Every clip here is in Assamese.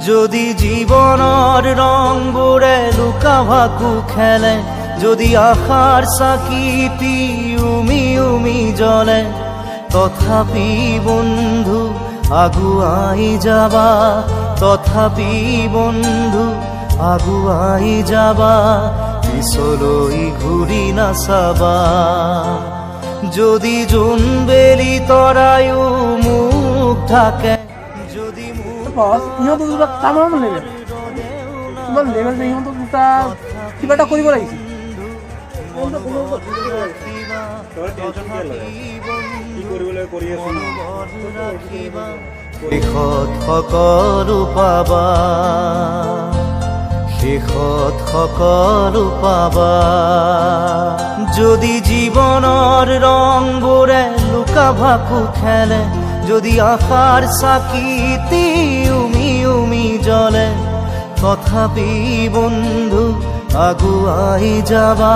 যদি জীৱনৰ ৰংবোৰে লুকা ভাকু খেলে, যদি আশাৰ চাকিটি উমি উমি জ্বলে, তথাপি বন্ধু আগুৱাই যাবা, তথাপি বন্ধু আগুৱাই যাবা, পিছলৈ ঘূৰি নাচাবা। যদি জোনবেলি তৰায়ো মুখ ঢাকে, যদি ইহঁতৰ দুটা তামাম লেভেল, ইমান লেভেল যে ইহঁতৰ দুটা কিবা এটা কৰিব লাগিছিল। শেষত সকলো পাবা, শেষত সকলো পাবা। যদি জীৱনৰ ৰংবোৰে লুকা ভাকু খেলে, যদি আশাৰ চাকিটি উমি উমি জ্বলে, তথাপি বন্ধু আগুৱাই যাবা,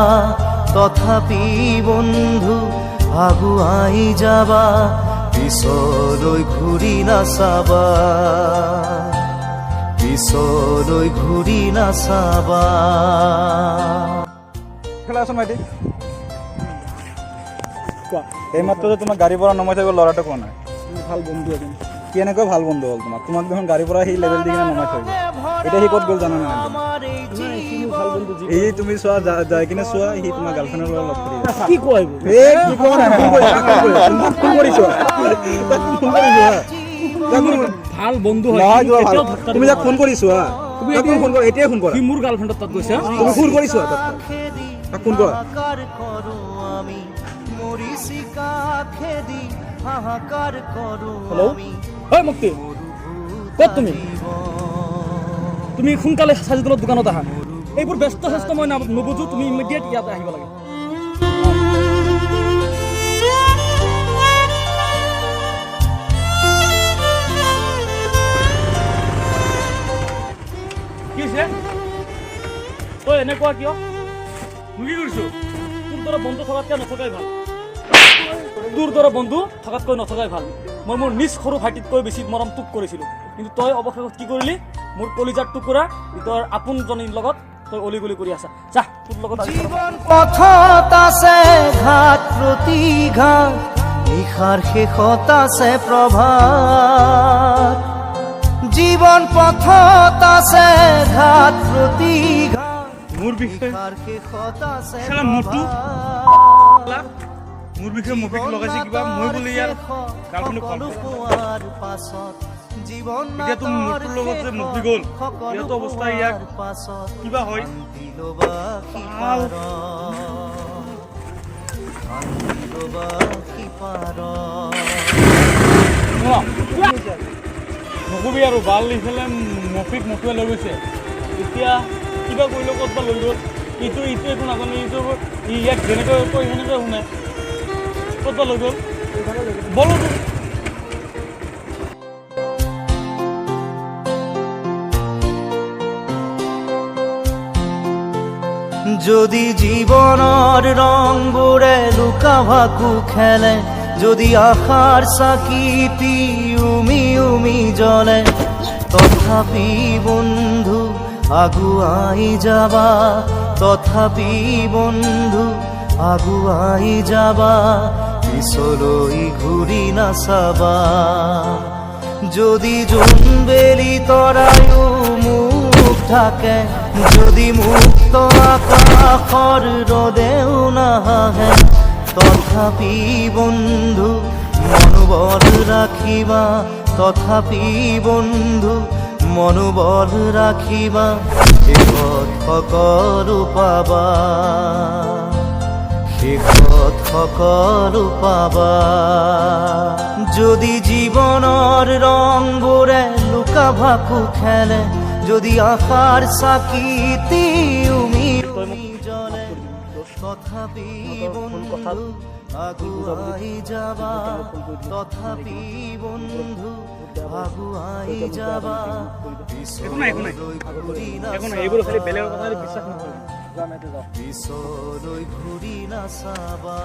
তথাপি বন্ধু আগুৱাই যাবা, পিছলৈ ঘূৰি নাচাবা, পিছলৈ ঘূৰি নাচাবা। খেলাচোন ভাইটি, কোৱা এইমাত্ৰ যে তোমাক গাড়ীৰ পৰা নমাই থৈ গ'ল ল'ৰাটো কোৱা নাই? ভাল বন্ধু এজন। কেনেকৈ ভাল বন্ধু হ'ল তোমাক? তোমাক দেখোন গাড়ীৰ পৰা সি লেভেল দি কিনে নমাই থৈ গ'ল। এতিয়া সি ক'ত গ'ল জানা নাই? এই তুমি চোৱা, যাই কিনে চোৱা, সি তোমাৰ গাৰ্লফ্ৰেণ্ডৰ লগত লগ কৰি আছে। কি কয় কি কোৱা নাই? ফোন কৰিছো, ভাল বন্ধু হয়। তুমি যাক ফোন কৰিছো, তুমি ফোন কৰা, এতিয়াই ফোন কৰা। সি মোৰ গাৰ্লফ্ৰেণ্ডৰ তাত গৈছে, তুমি ফোন কৰিছো, তাক ফোন কৰা। হেল্ল', হয় মুক্তি, ক'ত তুমি? তুমি সোনকালে চাজিদুলৰ দোকানত আহা। এইবোৰ ব্যস্ত চেষ্ট মই নুবুজো, তুমি ইমিডিয়েট ইয়াতে আহিব লাগে। কি হৈছে? তই এনেকুৱা কিয়? মই কি কৰিছো? তোৰ দৰে বন্ধু থকাতকৈ নথকাই ভাল। তোৰ দৰে বন্ধু থকাতকৈ নথকাই ভাল। মই মোৰ নিজ সৰু ভাইটিতকৈ বেছি মৰম তোক কৰিছিলোঁ, কিন্তু তই অৱশেষত কি কৰিলি? মোৰ কলিজাৰ টুকুৰা তোৰ আপোনজনীৰ লগত তই অলি গলি কৰি আছা। যা, তোৰ লগত জীৱন পথত আছে ঘাট প্ৰতিঘাত, নিশাৰ শেষত আছে প্ৰভাত। জীৱন পথত আছে ঘাট প্ৰতিঘাত, মোৰ বিষয়ে শেষত আছে মোৰ বিষয়ে মুভিক লগাইছে কিবা, মই বোলে ইয়াৰ গাৰ্লফ্ৰেণ্ডক ভাল পোৱাৰ পাছত জীৱন এতিয়া তুমি মোৰটোৰ লগত যে মুভি গ'ল, ইয়াতো অৱস্থা ইয়াক কিবা হয়। নকবি আৰু বাল ইফালে মফিক মফিয়া লৈ গৈছে, এতিয়া কিবা কৰিলে ক'তবা লৈ গ'ল। ইটো একো নাজানে, ইটো ইয়াক যেনেকৈ কয় সেনেকৈ শুনে, ক'তবা লৈ গ'ল। বলো যদি জীৱনৰ ৰংবোৰে লুকা ভাকু খেলে, যদি আশাৰ চাকিটি উমি উমি জ্বলে, তথাপি বন্ধু আগুৱাই যাবা, তথাপি বন্ধু আগুৱাই যাবা, পিছলৈ ঘূৰি নাচাবা। যদি জোনবেলি তৰায়ো মুখ ঢাকে, যদি মুক্ত আকাশৰ ৰদেও নাহে, তথাপি বন্ধু মনোবল ৰাখিবা, তথাপি বন্ধু মনোবল ৰাখিবা, শেষত সকলো পাবা, শেষত সকলো পাবা। যদি জীৱনৰ ৰংবোৰে লুকা ভাকু খেলে, যদি আশাৰ চাকিটি উমি উমি জ্বলে, তথাপি বন্ধু আগুৱাই যাবা, তথাপি বন্ধু আগুৱাই যাবা, পিছলৈ ঘূৰি নাচাবা।